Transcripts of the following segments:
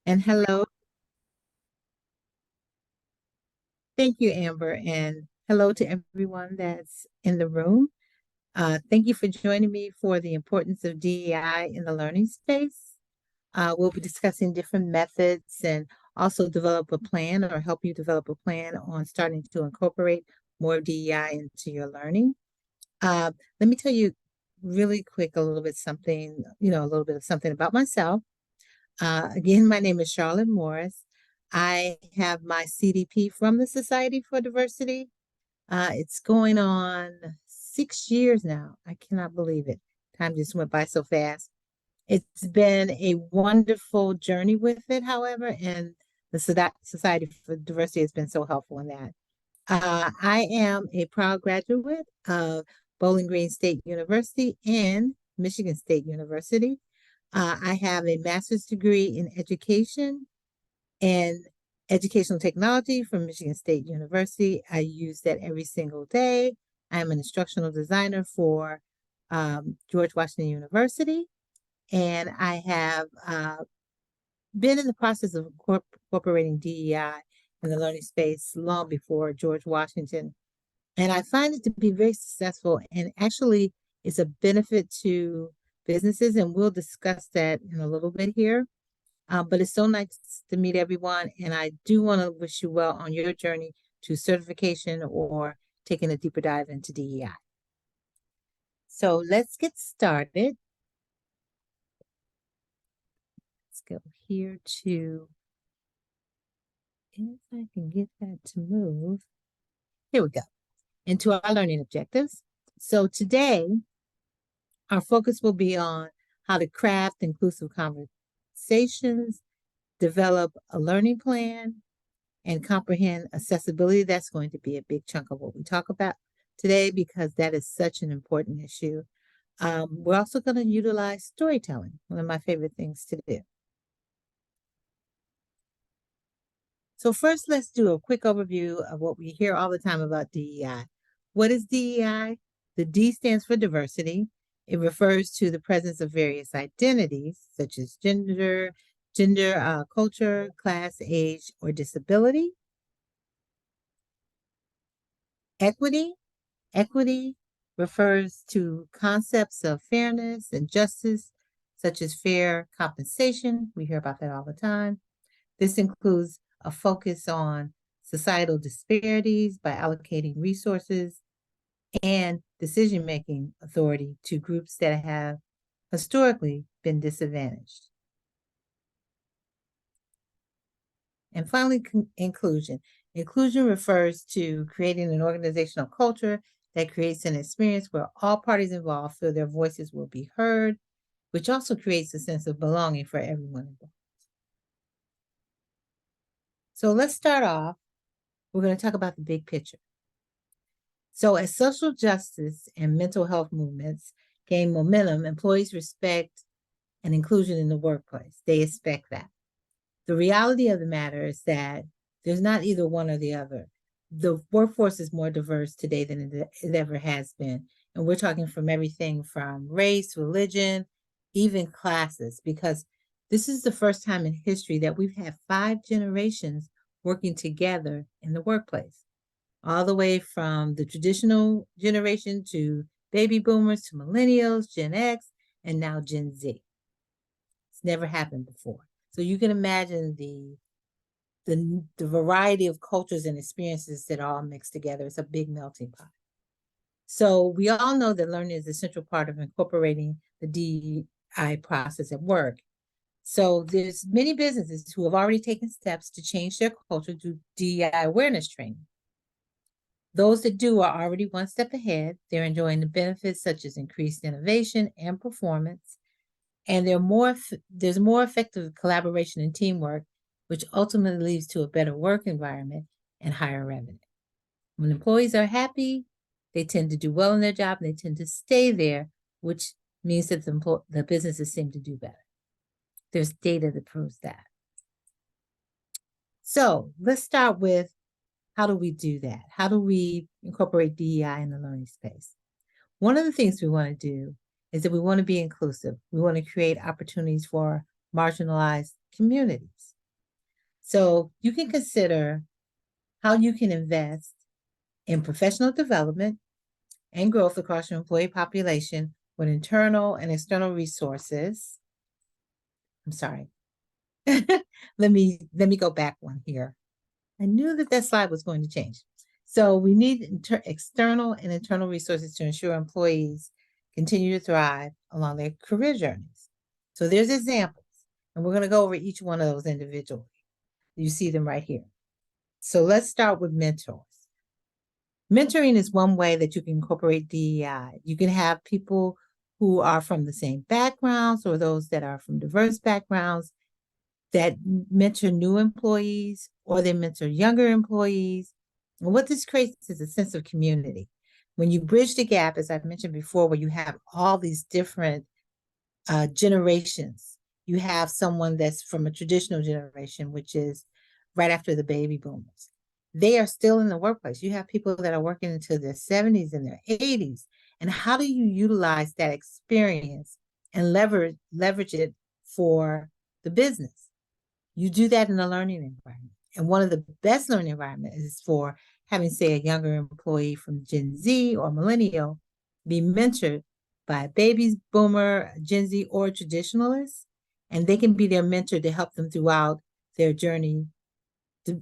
And hello, thank you, Amber, and hello to everyone that's in the room. Thank you for joining me for the importance of DEI in the learning space. We'll be discussing different methods and also develop a plan or help you develop a plan on starting to incorporate more DEI into your learning. Uh, Let me tell you really quick a little bit something, a little bit of something about myself. Again, my name is Charlotte Morris. I have my CDP from the Society for Diversity. It's going on 6 years now. I cannot believe it. Time just went by so fast. It's been a wonderful journey with it, however, and the Society for Diversity has been so helpful in that. I am a proud graduate of Bowling Green State University and Michigan State University. I have a master's degree in education and educational technology from Michigan State University. I use that every single day. I'm an instructional designer for George Washington University, and I have been in the process of incorporating DEI in the learning space long before George Washington. And I find it to be very successful, and actually it's a benefit to businesses, and we'll discuss that in a little bit here. But it's so nice to meet everyone, and I do want to wish you well on your journey to certification or taking a deeper dive into DEI. So let's get started. Let's go here to, if I can get that to move. Here we go, into our learning objectives. So today, our focus will be on how to craft inclusive conversations, develop a learning plan, and comprehend accessibility. That's going to be a big chunk of what we talk about today because that is such an important issue. We're also going to utilize storytelling, one of my favorite things to do. So first, let's do a quick overview of what we hear all the time about DEI. What is DEI? The D stands for diversity. It refers to the presence of various identities, such as gender, culture, class, age, or disability. Equity. Equity refers to concepts of fairness and justice, such as fair compensation. We hear about that all the time. This includes a focus on societal disparities by allocating resources and decision-making authority to groups that have historically been disadvantaged. And finally, inclusion. Inclusion refers to creating an organizational culture that creates an experience where all parties involved feel their voices will be heard, which also creates a sense of belonging for everyone involved. So let's start off. We're going to talk about the big picture. So as social justice and mental health movements gain momentum, employees respect and inclusion in the workplace. They expect that. The reality of the matter is that there's not either one or the other. The workforce is more diverse today than it ever has been. And we're talking from everything from race, religion, even classes, because this is the first time in history that we've had 5 generations working together in the workplace, all the way from the traditional generation to baby boomers to millennials, Gen X, and now Gen Z. It's never happened before. So you can imagine the variety of cultures and experiences that are all mixed together. It's a big melting pot. So we all know that learning is a central part of incorporating the DEI process at work. So there's many businesses who have already taken steps to change their culture through DEI awareness training. Those that do are already one step ahead. They're enjoying the benefits such as increased innovation and performance. And there's more effective collaboration and teamwork, which ultimately leads to a better work environment and higher revenue. When employees are happy, they tend to do well in their job and they tend to stay there, which means that the businesses seem to do better. There's data that proves that. So let's start with, how do we do that? How do we incorporate DEI in the learning space? One of the things we want to do is that we want to be inclusive. We want to create opportunities for marginalized communities. So you can consider how you can invest in professional development and growth across your employee population with internal and external resources. I'm sorry. let me go back one here. I knew that that slide was going to change. So we need external and internal resources to ensure employees continue to thrive along their career journeys. So there's examples, and we're going to go over each one of those individually. You see them right here. So let's start with mentors. Mentoring is one way that you can incorporate DEI. You can have people who are from the same backgrounds or those that are from diverse backgrounds that mentor new employees or they mentor younger employees. And what this creates is a sense of community. When you bridge the gap, as I've mentioned before, where you have all these different generations, you have someone that's from a traditional generation, which is right after the baby boomers. They are still in the workplace. You have people that are working into their 70s and their 80s. And how do you utilize that experience and leverage it for the business? You do that in a learning environment. And one of the best learning environments is for having, say, a younger employee from Gen Z or millennial be mentored by a baby boomer, Gen Z, or traditionalist. And they can be their mentor to help them throughout their journey.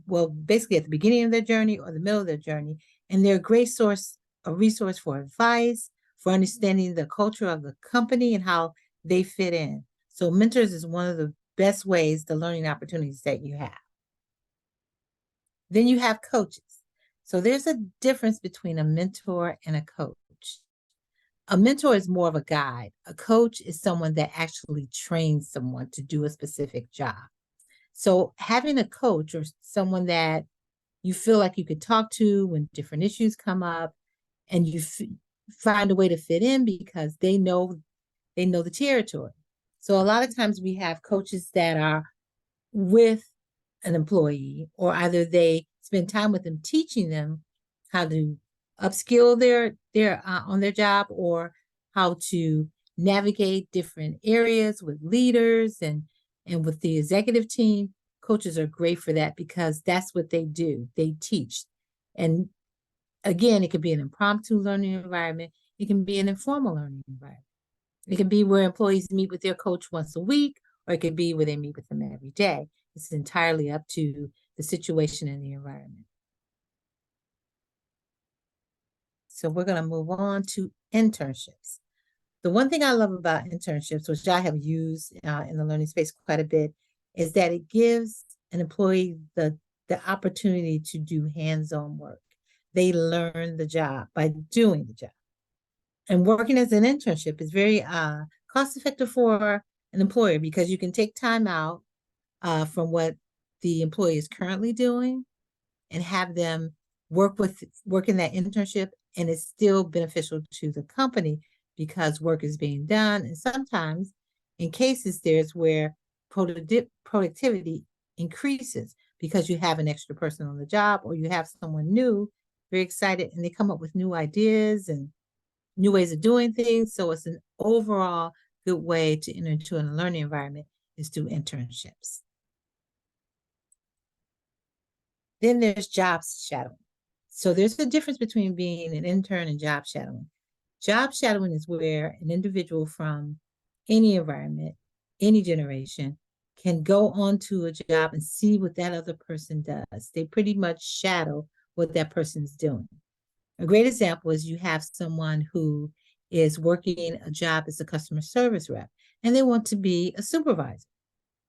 Well, basically at the beginning of their journey or the middle of their journey. And they're a great a resource for advice, for understanding the culture of the company and how they fit in. So mentors is one of the best ways, the learning opportunities that you have. Then you have coaches. So there's a difference between a mentor and a coach. A mentor is more of a guide. A coach is someone that actually trains someone to do a specific job. So having a coach or someone that you feel like you could talk to when different issues come up and you find a way to fit in because they know the territory. So a lot of times we have coaches that are with an employee, or either they spend time with them teaching them how to upskill their on their job, or how to navigate different areas with leaders and with the executive team. Coaches are great for that because that's what they do. They teach. And again, it could be an impromptu learning environment. It can be an informal learning environment. It can be where employees meet with their coach once a week, or it could be where they meet with them every day. It's entirely up to the situation and the environment. So we're going to move on to internships. The one thing I love about internships, which I have used in the learning space quite a bit, is that it gives an employee the opportunity to do hands-on work. They learn the job by doing the job. And working as an internship is very cost-effective for an employer because you can take time out from what the employee is currently doing and have them work in that internship, and it's still beneficial to the company because work is being done. And sometimes in cases there's where productivity increases because you have an extra person on the job, or you have someone new, very excited, and they come up with new ideas and new ways of doing things. So it's an overall good way to enter into a learning environment is through internships. Then there's job shadowing. So there's a difference between being an intern and job shadowing. Job shadowing is where an individual from any environment, any generation, can go onto a job and see what that other person does. They pretty much shadow what that person's doing. A great example is you have someone who is working a job as a customer service rep, and they want to be a supervisor.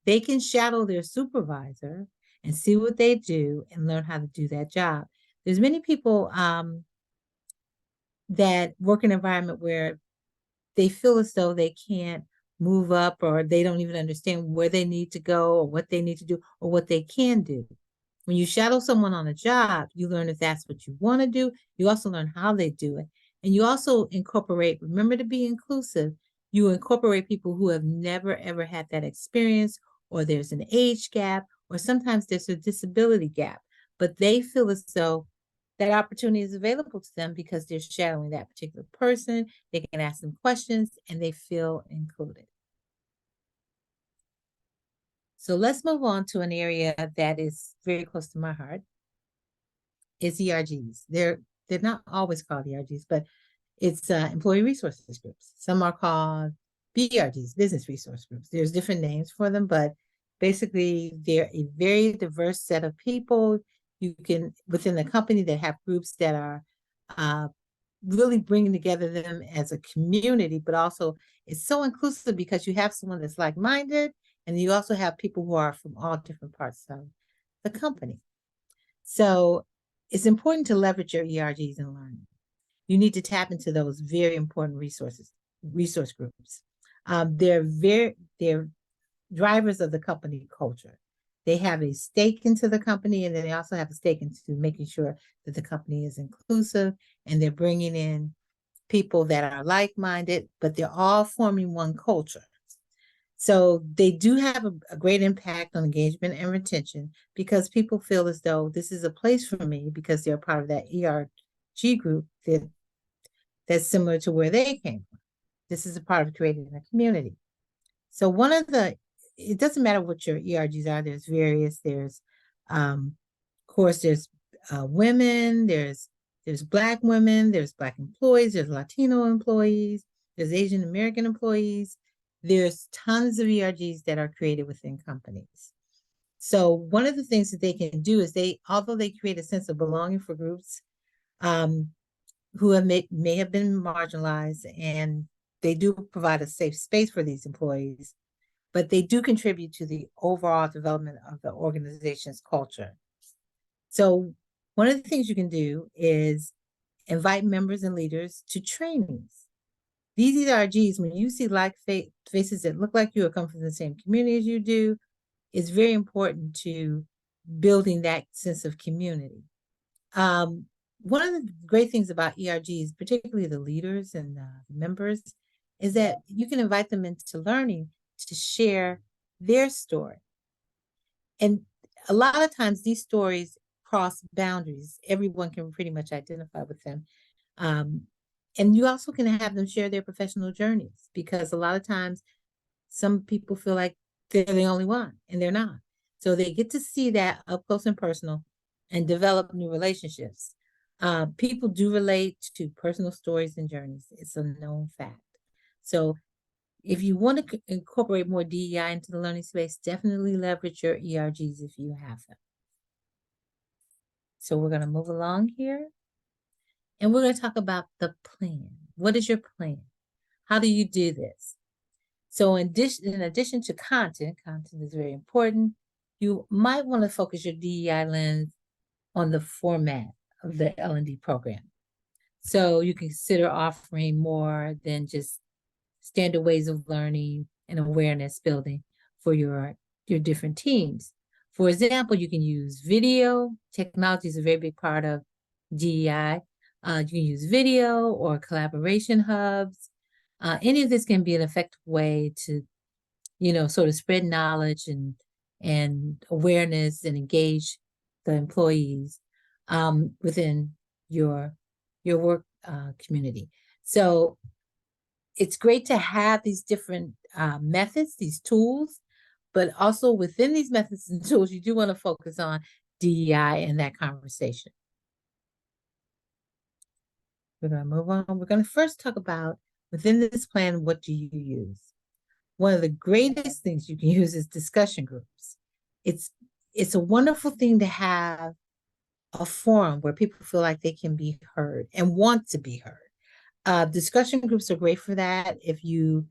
They can shadow their supervisor and see what they do and learn how to do that job. There's many people that work in an environment where they feel as though they can't move up, or they don't even understand where they need to go or what they need to do or what they can do. When you shadow someone on a job, you learn if that's what you want to do. You also learn how they do it. And you also incorporate, remember to be inclusive, you incorporate people who have never, ever had that experience, or there's an age gap, or sometimes there's a disability gap, but they feel as though that opportunity is available to them because they're shadowing that particular person. They can ask them questions and they feel included. So let's move on to an area that is very close to my heart. It's ERGs. They're not always called ERGs, but it's employee resources groups. Some are called BRGs, business resource groups. There's different names for them, but basically they're a very diverse set of people. You can, within the company, that have groups that are uh, really bringing together them as a community, but also it's so inclusive because you have someone that's like-minded, and you also have people who are from all different parts of the company. So it's important to leverage your ERGs in learning. You need to tap into those very important resource groups. They're drivers of the company culture. They have a stake into the company, and then they also have a stake into making sure that the company is inclusive, and they're bringing in people that are like-minded, but they're all forming one culture. So they do have a great impact on engagement and retention because people feel as though this is a place for me because they're part of that ERG group that's similar to where they came from. This is a part of creating a community. So it doesn't matter what your ERGs are. There's various. Of course, there's women. There's Black women. There's Black employees. There's Latino employees. There's Asian American employees. There's tons of ERGs that are created within companies. So one of the things that they can do is although they create a sense of belonging for groups who may have been marginalized, and they do provide a safe space for these employees, but they do contribute to the overall development of the organization's culture. So one of the things you can do is invite members and leaders to trainings. These ERGs, when you see faces that look like you or come from the same community as you do, it's very important to building that sense of community. One of the great things about ERGs, particularly the leaders and the members, is that you can invite them into learning to share their story. And a lot of times these stories cross boundaries. Everyone can pretty much identify with them. And you also can have them share their professional journeys, because a lot of times some people feel like they're the only one, and they're not. So they get to see that up close and personal and develop new relationships. People do relate to personal stories and journeys. It's a known fact. So if you want to incorporate more DEI into the learning space, definitely leverage your ERGs if you have them. So we're going to move along here, and we're going to talk about the plan. What is your plan? How do you do this? So in addition to content is very important. You might want to focus your DEI lens on the format of the L&D program. So you can consider offering more than just standard ways of learning and awareness building for your different teams. For example, you can use video. Technology is a very big part of DEI. You can use video or collaboration hubs. Any of this can be an effective way to, sort of spread knowledge and awareness and engage the employees within your work community. So it's great to have these different methods, these tools, but also within these methods and tools, you do want to focus on DEI and that conversation. We're going to move on. We're going to first talk about, within this plan, what do you use? One of the greatest things you can use is discussion groups. It's a wonderful thing to have a forum where people feel like they can be heard and want to be heard. Discussion groups are great for that. If you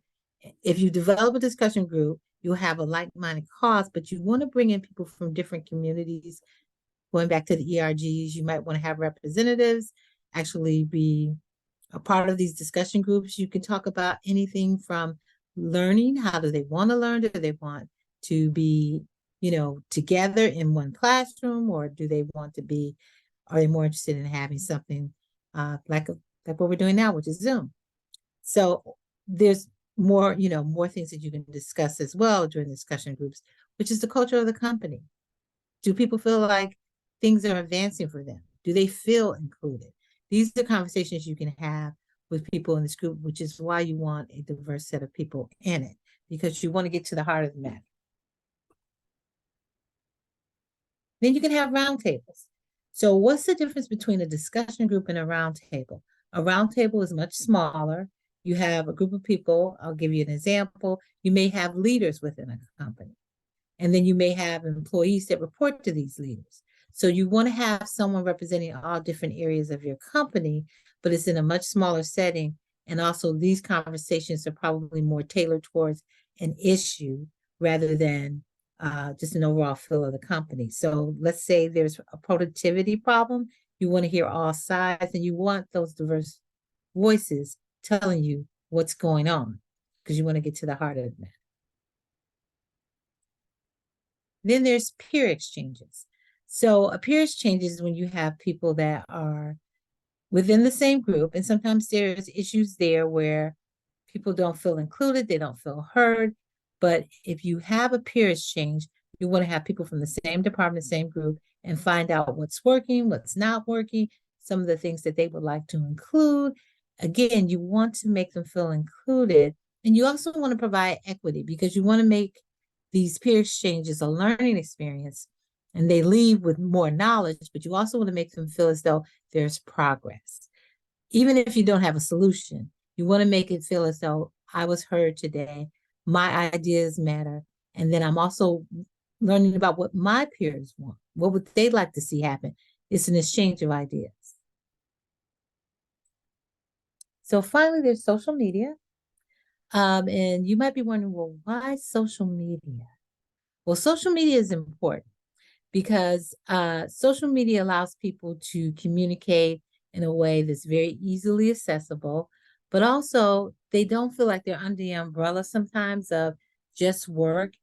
develop a discussion group, you'll have a like-minded cause, but you want to bring in people from different communities. Going back to the ERGs, you might want to have representatives actually be a part of these discussion groups. You can talk about anything from learning. How do they want to learn? Do they want to be, together in one classroom, or are they more interested in having something like what we're doing now, which is Zoom? So there's more things that you can discuss as well during discussion groups, which is the culture of the company. Do people feel like things are advancing for them? Do they feel included? These are conversations you can have with people in this group, which is why you want a diverse set of people in it, because you want to get to the heart of the matter. Then you can have roundtables. So what's the difference between a discussion group and a roundtable? A roundtable is much smaller. You have a group of people. I'll give you an example. You may have leaders within a company, and then you may have employees that report to these leaders. So you want to have someone representing all different areas of your company, but it's in a much smaller setting. And also, these conversations are probably more tailored towards an issue rather than just an overall feel of the company. So let's say there's a productivity problem. You want to hear all sides and you want those diverse voices telling you what's going on because you want to get to the heart of it. Then there's peer exchanges. So a peer exchange is when you have people that are within the same group, and sometimes there's issues there where people don't feel included, they don't feel heard. But if you have a peer exchange, you want to have people from the same department, same group, and find out what's working, what's not working, some of the things that they would like to include. Again, you want to make them feel included. And you also want to provide equity because you want to make these peer exchanges a learning experience and they leave with more knowledge, but you also want to make them feel as though there's progress. Even if you don't have a solution, you want to make it feel as though I was heard today, my ideas matter, and then I'm also learning about what my peers want. What would they like to see happen? It's an exchange of ideas. So finally, there's social media. And you might be wondering, well, why social media? Well, social media is important because social media allows people to communicate in a way that's very easily accessible, but also they don't feel like they're under the umbrella sometimes of just work,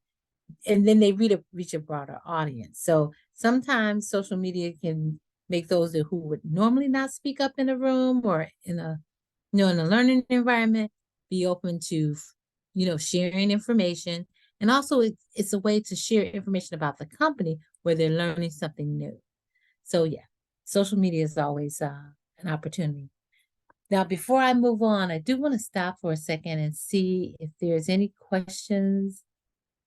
and then they reach a broader audience. So sometimes social media can make those who would normally not speak up in a room or in a in a learning environment be open to sharing information, and also it's a way to share information about the company where they're learning something new. So yeah, social media is always an opportunity. Now, before I move on, I do want to stop for a second and see if there's any questions.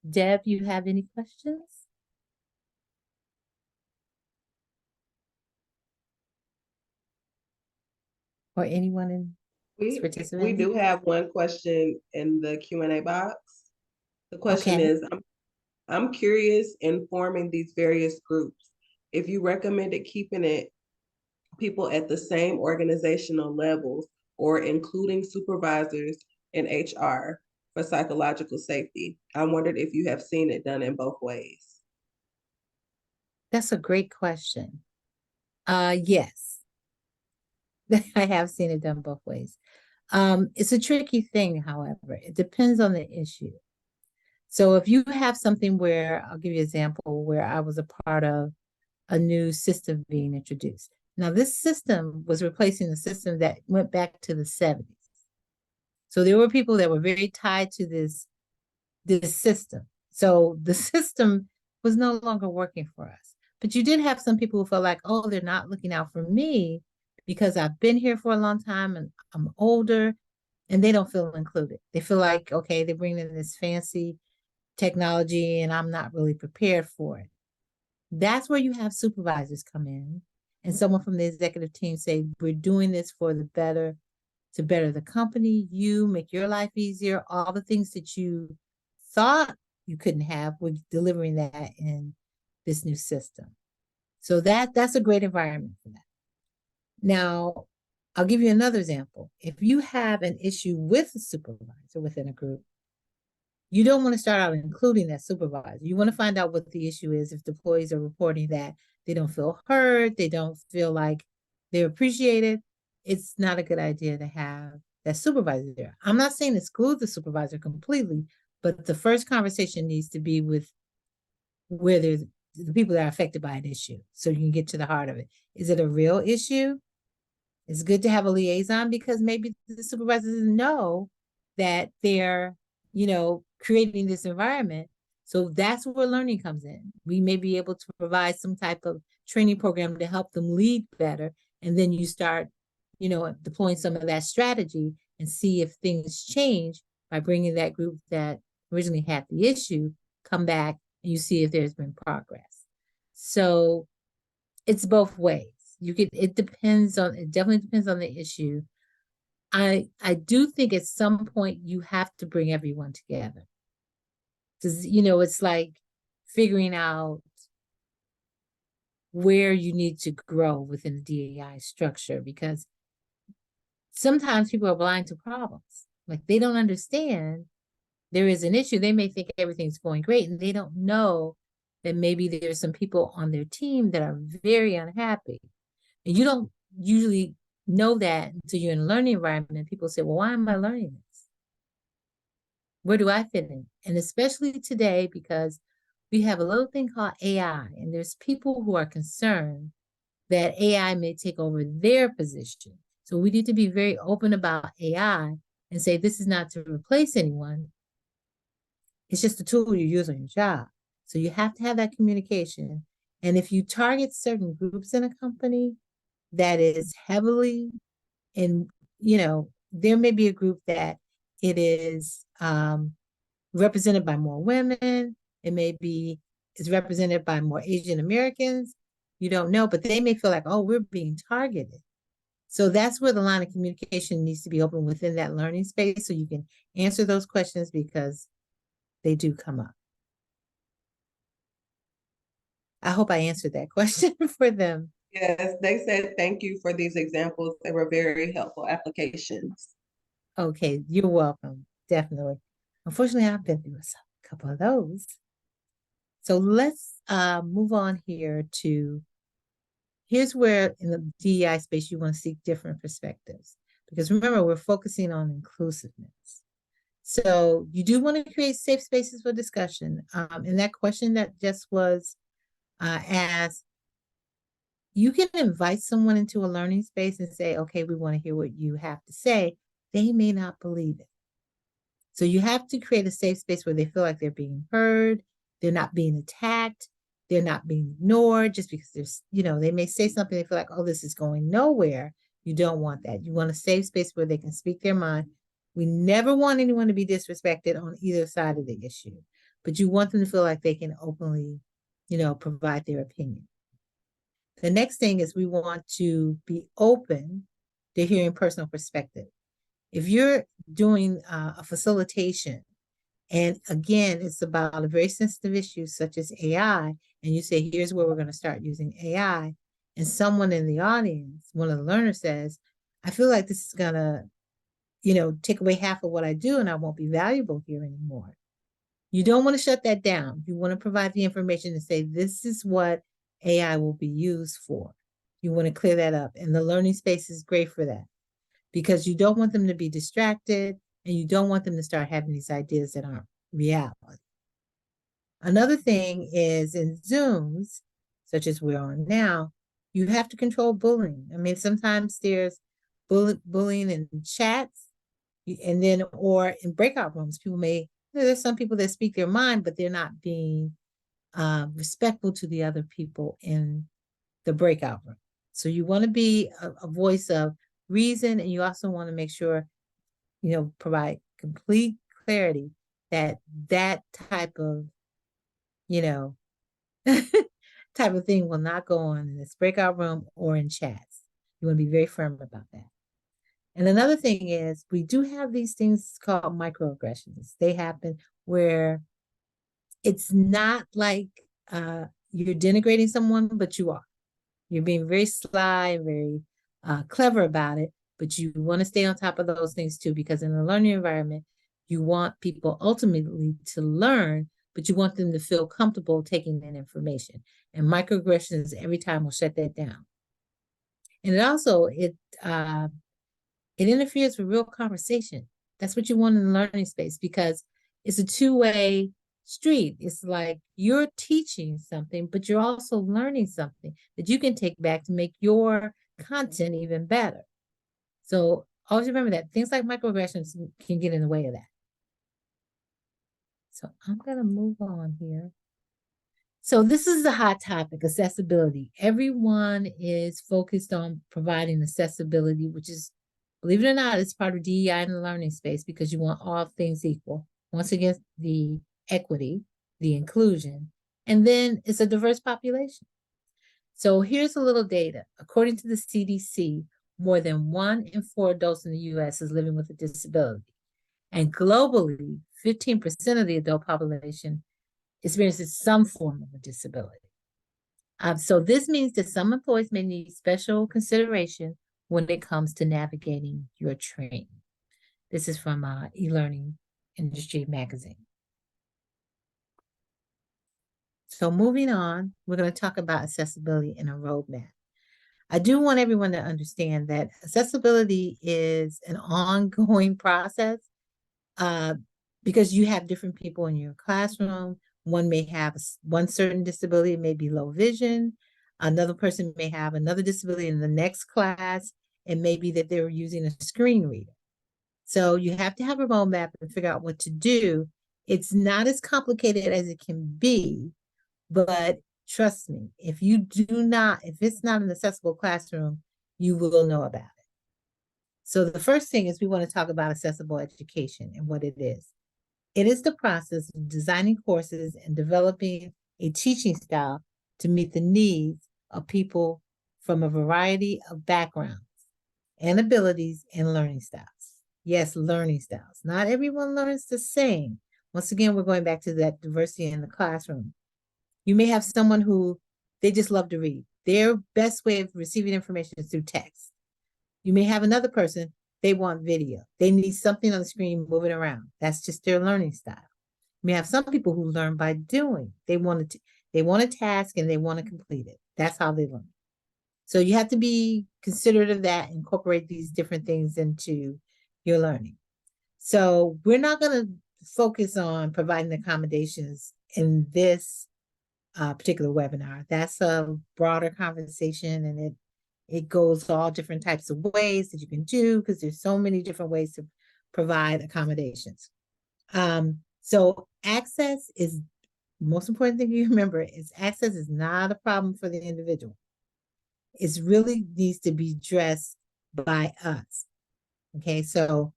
Deb, you have any questions? Or anyone in We participating? do have one question in the Q&A box. The question Okay. is, I'm curious in forming these various groups, if you recommended keeping it people at the same organizational levels or including supervisors in HR for psychological safety. I wondered if you have seen it done in both ways. That's a great question. Yes, I have seen it done both ways. It's a tricky thing, however. It depends on the issue. So if you have something where, I'll give you an example where I was a part of a new system being introduced. Now, this system was replacing the system that went back to the 70s. So there were people that were very tied to this system. So the system was no longer working for us. But you did have some people who felt like, oh, they're not looking out for me because I've been here for a long time and I'm older, and they don't feel included. They feel like, okay, they're bringing in this fancy technology and I'm not really prepared for it. That's where you have supervisors come in and someone from the executive team say, we're doing this for the better, to better the company, you make your life easier, all the things that you thought you couldn't have, we're delivering that in this new system. So that's a great environment for that. Now, I'll give you another example. If you have an issue with a supervisor within a group, you don't want to start out including that supervisor. You want to find out what the issue is. If the employees are reporting that they don't feel heard, they don't feel like they're appreciated, it's not a good idea to have that supervisor there. I'm not saying exclude the supervisor completely, but the first conversation needs to be with where there's the people that are affected by an issue so you can get to the heart of it. Is it a real issue? It's good to have a liaison because maybe the supervisors know that they're, creating this environment. So that's where learning comes in. We may be able to provide some type of training program to help them lead better. And then you start, deploying some of that strategy and see if things change by bringing that group that originally had the issue come back and you see if there's been progress. So it's both ways. It definitely depends on the issue. I do think at some point you have to bring everyone together. Because, it's like figuring out where you need to grow within the DEI structure because sometimes people are blind to problems. Like they don't understand there is an issue. They may think everything's going great and they don't know that maybe there's some people on their team that are very unhappy. And you don't usually know that until you're in a learning environment. People say, well, why am I learning this? Where do I fit in? And especially today, because we have a little thing called AI, and there's people who are concerned that AI may take over their position. So we need to be very open about AI and say this is not to replace anyone. It's just a tool you use on your job. So you have to have that communication. And if you target certain groups in a company that is heavily in, there may be a group that it is represented by more women. It may be is represented by more Asian Americans. You don't know, but they may feel like, oh, we're being targeted. So that's where the line of communication needs to be open within that learning space so you can answer those questions because they do come up. I hope I answered that question for them. Yes, they said thank you for these examples. They were very helpful applications. Okay, you're welcome. Definitely. Unfortunately, I've been through a couple of those. So let's move on here to here's where in the DEI space you want to seek different perspectives. Because remember, we're focusing on inclusiveness. So you do want to create safe spaces for discussion. And that question that just was asked, you can invite someone into a learning space and say, okay, we want to hear what you have to say. They may not believe it. So you have to create a safe space where they feel like they're being heard, they're not being attacked, they're not being ignored just because they may say something, they feel like, oh, this is going nowhere. You don't want that. You want a safe space where they can speak their mind. We never want anyone to be disrespected on either side of the issue, but you want them to feel like they can openly, provide their opinion. The next thing is we want to be open to hearing personal perspective. If you're doing a facilitation, and again, it's about a very sensitive issue such as AI, and you say, here's where we're going to start using AI, and someone in the audience, one of the learners says, I feel like this is going to, take away half of what I do and I won't be valuable here anymore. You don't want to shut that down. You want to provide the information and say, this is what AI will be used for. You want to clear that up. And the learning space is great for that because you don't want them to be distracted and you don't want them to start having these ideas that aren't reality. Another thing is in Zooms, such as we're on now, you have to control bullying. I mean, sometimes there's bullying in chats and then, or in breakout rooms, there's some people that speak their mind, but they're not being respectful to the other people in the breakout room. So you want to be a voice of reason, and you also want to make sure, provide complete clarity that that type of, you know, type of thing will not go on in this breakout room or in chats. You want to be very firm about that. And another thing is we do have these things called microaggressions. They happen where it's not like you're denigrating someone, but you are. You're being very sly and very clever about it, but you want to stay on top of those things too, because in a learning environment, you want people ultimately to learn, but you want them to feel comfortable taking that information. And microaggressions every time will shut that down. And it interferes with real conversation. That's what you want in the learning space because it's a two-way street. It's like you're teaching something, but you're also learning something that you can take back to make your content even better. So always remember that things like microaggressions can get in the way of that. So I'm going to move on here. So this is a hot topic, accessibility. Everyone is focused on providing accessibility, which is, believe it or not, it's part of DEI in the learning space because you want all things equal. Once again, the equity, the inclusion, And then it's a diverse population. So here's a little data. According to the CDC, more than 1 in 4 adults in the US is living with a disability. And globally, 15% of the adult population experiences some form of a disability. So this means that some employees may need special consideration when it comes to navigating your training. This is from e-learning industry magazine. So moving on, we're going to talk about accessibility in a roadmap. I do want everyone to understand that accessibility is an ongoing process uh, because you have different people in your classroom. One may have one certain disability, it may be low vision. Another person may have another disability in the next class. It may be that they're using a screen reader. So you have to have a roadmap and figure out what to do. It's not as complicated as it can be, but trust me, if it's not an accessible classroom, you will know about it. So the first thing is we want to talk about accessible education and what it is. It is the process of designing courses and developing a teaching style to meet the needs of people from a variety of backgrounds and abilities and learning styles. Yes, learning styles. Not everyone learns the same. Once again, we're going back to that diversity in the classroom. You may have someone who they just love to read. Their best way of receiving information is through text. You may have another person, they want video. They need something on the screen moving around. That's just their learning style. You may have some people who learn by doing. They want a task and they want to complete it. That's how they learn. So you have to be considerate of that, incorporate these different things into your learning. So we're not going to focus on providing accommodations in this particular webinar. That's a broader conversation, and it goes all different types of ways that you can do because there's so many different ways to provide accommodations. So access is the most important thing you remember is access is not a problem for the individual. It really needs to be addressed by us. Okay, so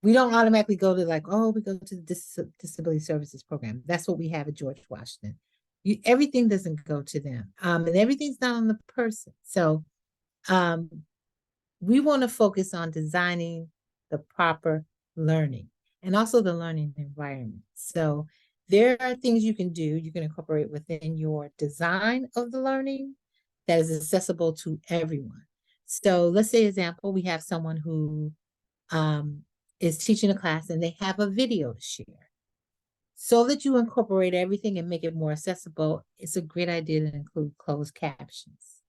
we don't automatically go to we go to the disability services program. That's what we have at George Washington. Everything doesn't go to them, and everything's not on the person. So we want to focus on designing the proper learning and also the learning environment. So there are things you can do, you can incorporate within your design of the learning that is accessible to everyone. So let's say, example, we have someone who is teaching a class and they have a video to share. So that you incorporate everything and make it more accessible, it's a great idea to include closed captions.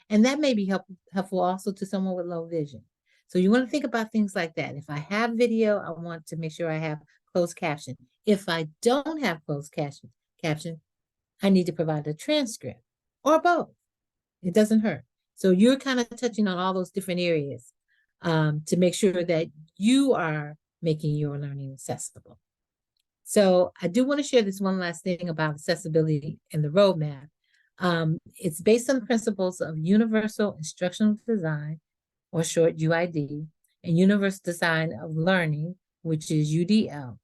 And that may be helpful also to someone with low vision. So you want to think about things like that. If I have video, I want to make sure I have closed caption. If I don't have closed caption, I need to provide a transcript or both. It doesn't hurt. So you're kind of touching on all those different areas to make sure that you are making your learning accessible. So I do want to share this one last thing about accessibility in the roadmap. It's based on the principles of universal instructional design, or short UID, and universal design of learning, which is UDL.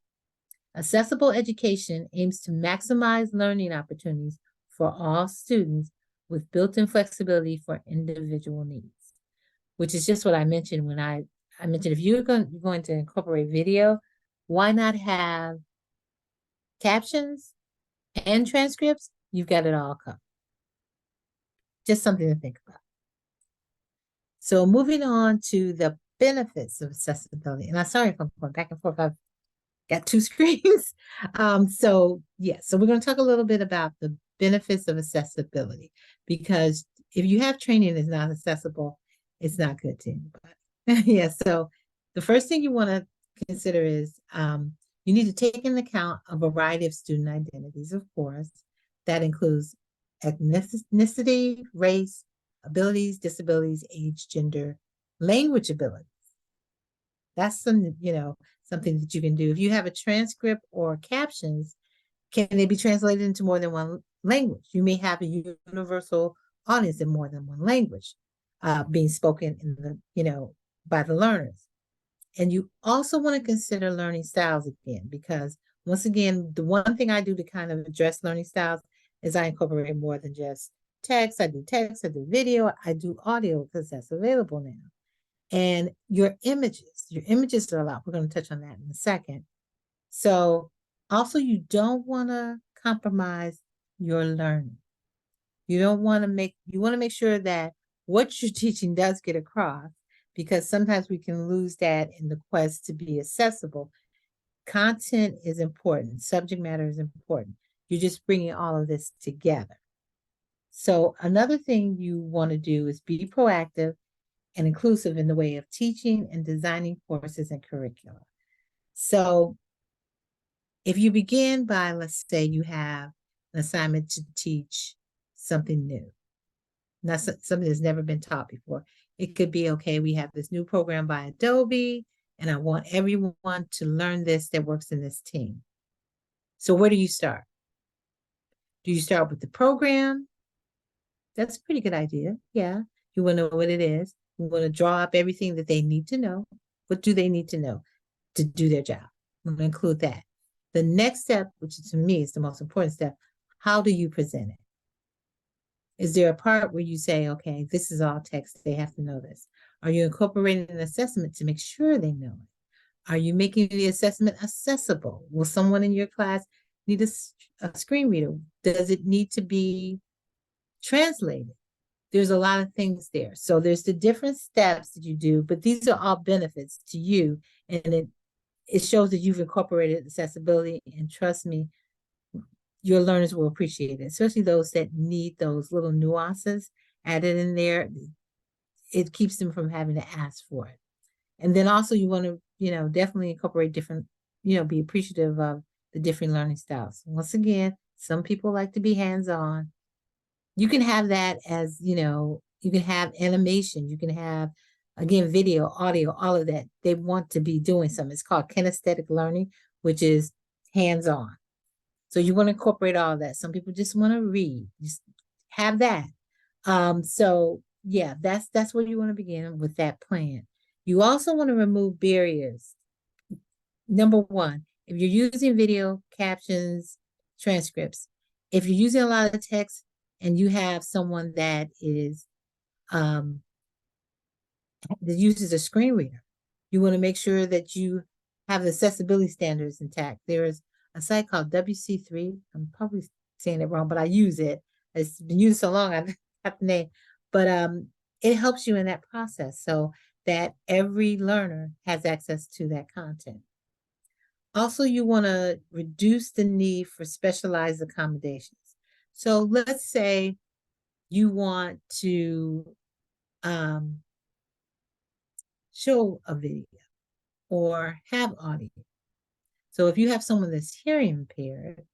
Accessible education aims to maximize learning opportunities for all students with built-in flexibility for individual needs, which is just what I mentioned when I mentioned if you're going to incorporate video, why not have captions and transcripts? You've got it all covered. Just something to think about. So moving on to the benefits of accessibility. And I'm sorry if I'm going back and forth. I've got two screens. So we're going to talk a little bit about the benefits of accessibility, because if you have training that's not accessible, it's not good to anybody. So the first thing you want to consider is you need to take into account a variety of student identities, of course. That includes ethnicity, race, abilities, disabilities, age, gender, language abilities. That's something that you can do. If you have a transcript or captions, can they be translated into more than one language? You may have a universal audience in more than one language being spoken in by the learners. And you also want to consider learning styles again, because once again, the one thing I do to kind of address learning styles is I incorporate more than just text. I do video, I do audio because that's available now. And your images are a lot. We're going to touch on that in a second. So also you don't want to compromise your learning. You want to make sure that what you're teaching does get across, because sometimes we can lose that in the quest to be accessible. Content is important. Subject matter is important. You're just bringing all of this together. So another thing you want to do is be proactive and inclusive in the way of teaching and designing courses and curricula. So if you begin by, let's say you have an assignment to teach something new, not something that's never been taught before. It could be, okay, we have this new program by Adobe, and I want everyone to learn this that works in this team. So where do you start? Do you start with the program? That's a pretty good idea. Yeah. You want to know what it is. You want to draw up everything that they need to know. What do they need to know to do their job? I'm going to include that. The next step, which to me is the most important step, how do you present it? Is there a part where you say, okay, this is all text, they have to know this? Are you incorporating an assessment to make sure they know it? Are you making the assessment accessible? Will someone in your class need a screen reader? Does it need to be translated? There's a lot of things there. So there's the different steps that you do, but these are all benefits to you. And it shows that you've incorporated accessibility. And trust me, your learners will appreciate it, especially those that need those little nuances added in there. It keeps them from having to ask for it. And then also you want to, definitely incorporate different, be appreciative of the different learning styles. Once again, some people like to be hands-on. You can have that as, you can have animation, you can have, again, video, audio, all of that. They want to be doing something. It's called kinesthetic learning, which is hands-on. So you want to incorporate all of that. Some people just want to read, just have that. So yeah, that's where you want to begin with that plan. You also want to remove barriers. Number one, if you're using video, captions, transcripts, if you're using a lot of text and you have someone that uses a screen reader, you want to make sure that you have the accessibility standards intact. There's a site called WC3. I'm probably saying it wrong, but I use it. It's been used so long, I've got the name. But it helps you in that process so that every learner has access to that content. Also, you want to reduce the need for specialized accommodations. So let's say you want to show a video or have audio. So if you have someone that's hearing impaired,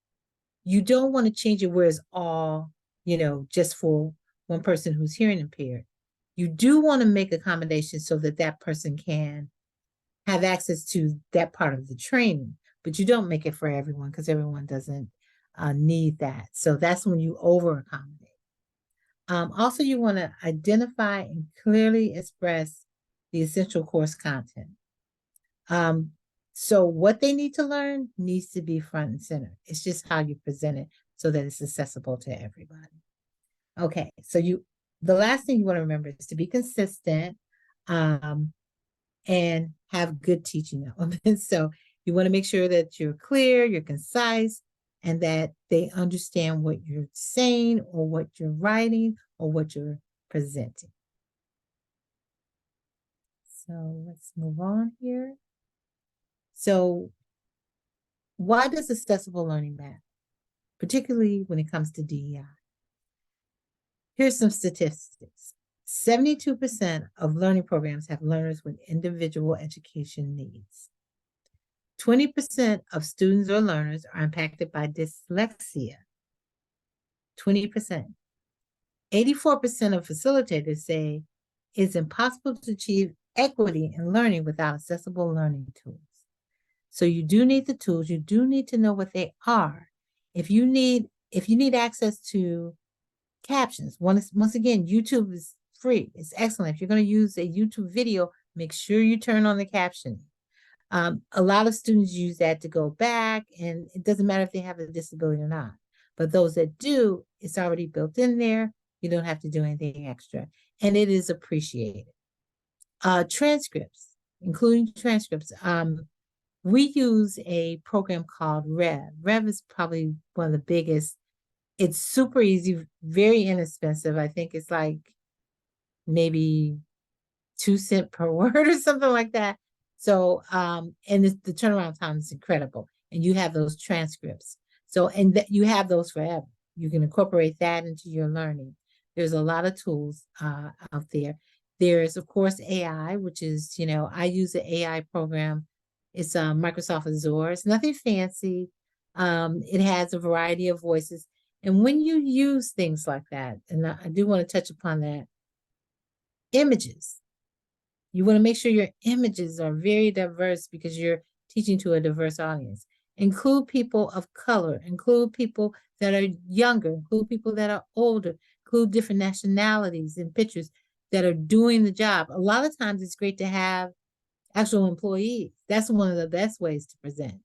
you don't want to change it where it's all, just for one person who's hearing impaired. You do want to make accommodations so that that person can have access to that part of the training, but you don't make it for everyone because everyone doesn't need that. So that's when you over accommodate. Also, you want to identify and clearly express the essential course content. So what they need to learn needs to be front and center. It's just how you present it so that it's accessible to everybody. Okay, so the last thing you want to remember is to be consistent and have good teaching elements. So you want to make sure that you're clear, you're concise, and that they understand what you're saying or what you're writing or what you're presenting. So let's move on here. So why does accessible learning matter, particularly when it comes to DEI? Here's some statistics. 72% of learning programs have learners with individual education needs. 20% of students or learners are impacted by dyslexia. 20%. 84% of facilitators say it's impossible to achieve equity in learning without accessible learning tools. So you do need the tools. You do need to know what they are. If you need access to captions, once again, YouTube is free. It's excellent. If you're going to use a YouTube video, make sure you turn on the captioning. A lot of students use that to go back, and it doesn't matter if they have a disability or not. But those that do, it's already built in there. You don't have to do anything extra. And it is appreciated. Transcripts, including transcripts. We use a program called Rev. Rev is probably one of the biggest. It's super easy, very inexpensive. I think it's like maybe 2 cents per word or something like that. So, and the turnaround time is incredible. And you have those transcripts. So, and you have those forever. You can incorporate that into your learning. There's a lot of tools out there. There's, of course, AI, which is, I use the AI program. It's Microsoft Azure. It's nothing fancy. It has a variety of voices. And when you use things like that, and I do want to touch upon that, images. You want to make sure your images are very diverse because you're teaching to a diverse audience. Include people of color, include people that are younger, include people that are older, include different nationalities in pictures that are doing the job. A lot of times it's great to have actual employees. That's one of the best ways to present.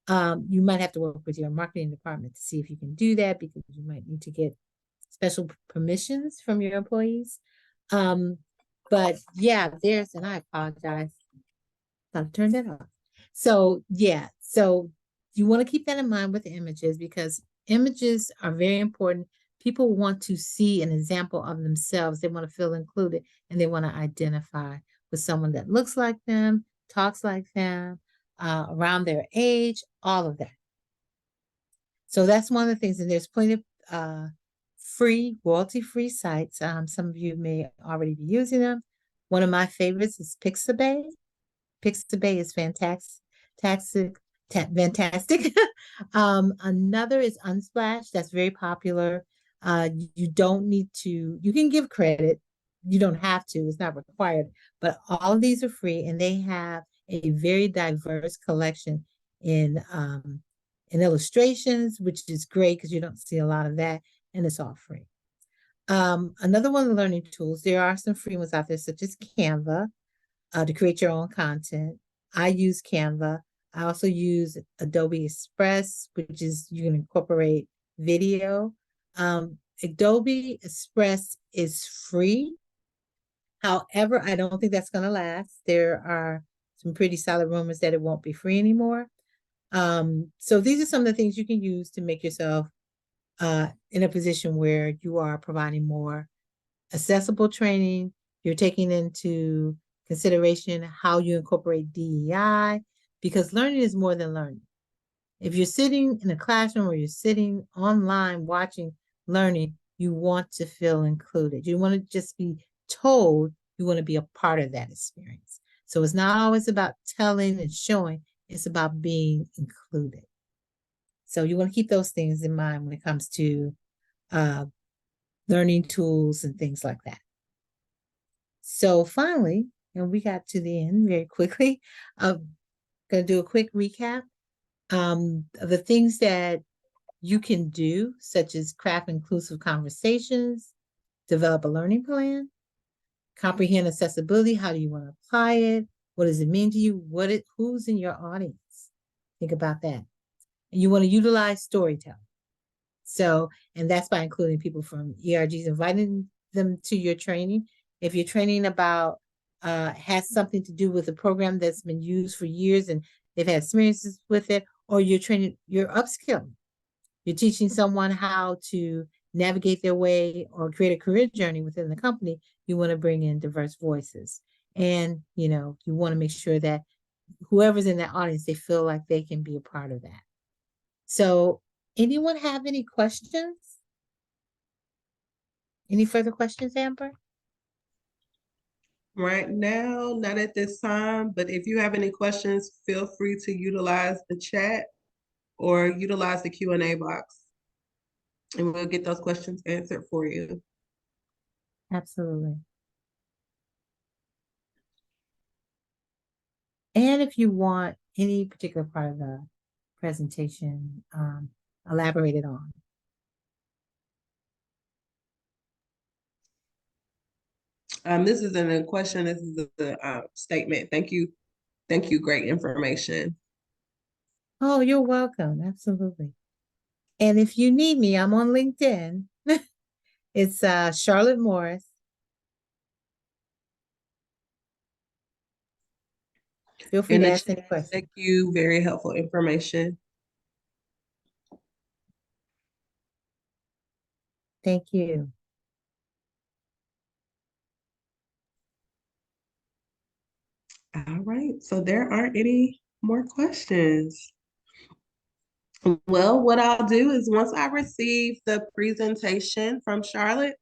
You might have to work with your marketing department to see if you can do that because you might need to get special permissions from your employees. But yeah, and I apologize. I've turned it off. So yeah, so you want to keep that in mind with images because images are very important. People want to see an example of themselves. They want to feel included and they want to identify with someone that looks like them, talks like them, around their age, all of that. So that's one of the things. And there's plenty of free, royalty-free sites. Some of you may already be using them. One of my favorites is Pixabay. Pixabay is fantastic. Fantastic. Another is Unsplash. That's very popular. You don't need to, you can give credit. You don't have to, it's not required. But all of these are free and they have a very diverse collection in illustrations, which is great because you don't see a lot of that, and it's all free. Another one of the learning tools, there are some free ones out there, such as Canva, to create your own content. I use Canva. I also use Adobe Express, which is you can incorporate video. Adobe Express is free. However, I don't think that's going to last. There are some pretty solid rumors that it won't be free anymore. So these are some of the things you can use to make yourself in a position where you are providing more accessible training. You're taking into consideration how you incorporate DEI because learning is more than learning. If you're sitting in a classroom or you're sitting online watching learning, you want to feel included. You want to just be told, you want to be a part of that experience. So it's not always about telling and showing, it's about being included. So you want to keep those things in mind when it comes to learning tools and things like that. So finally, and we got to the end very quickly, I'm going to do a quick recap of the things that you can do, such as craft inclusive conversations, develop a learning plan, comprehend accessibility. How do you want to apply it? What does it mean to you? Who's in your audience? Think about that. And you want to utilize storytelling. So, and that's by including people from ERGs, inviting them to your training. If you're training about, has something to do with a program that's been used for years and they've had experiences with it, or you're upskilling. You're teaching someone how to navigate their way or create a career journey within the company. You want to bring in diverse voices. And, you want to make sure that whoever's in that audience, they feel like they can be a part of that. So anyone have any questions? Any further questions, Amber? Right now, not at this time, but if you have any questions, feel free to utilize the chat or utilize the Q&A box and we'll get those questions answered for you. Absolutely. And if you want any particular part of the presentation elaborated on. This isn't a question, this is a statement. Thank you. Thank you. Great information. Oh, you're welcome. Absolutely. And if you need me, I'm on LinkedIn. It's Charlotte Morris. Feel free In to the ask chat, any questions. thank you. Very helpful information. Thank you. All right. So there aren't any more questions. Well, what I'll do is once I receive the presentation from Charlotte,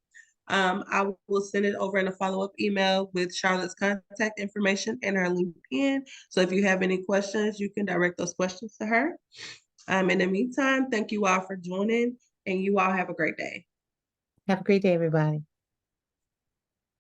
I will send it over in a follow-up email with Charlotte's contact information and her LinkedIn. So if you have any questions, you can direct those questions to her. In the meantime, thank you all for joining, and you all have a great day. Have a great day, everybody.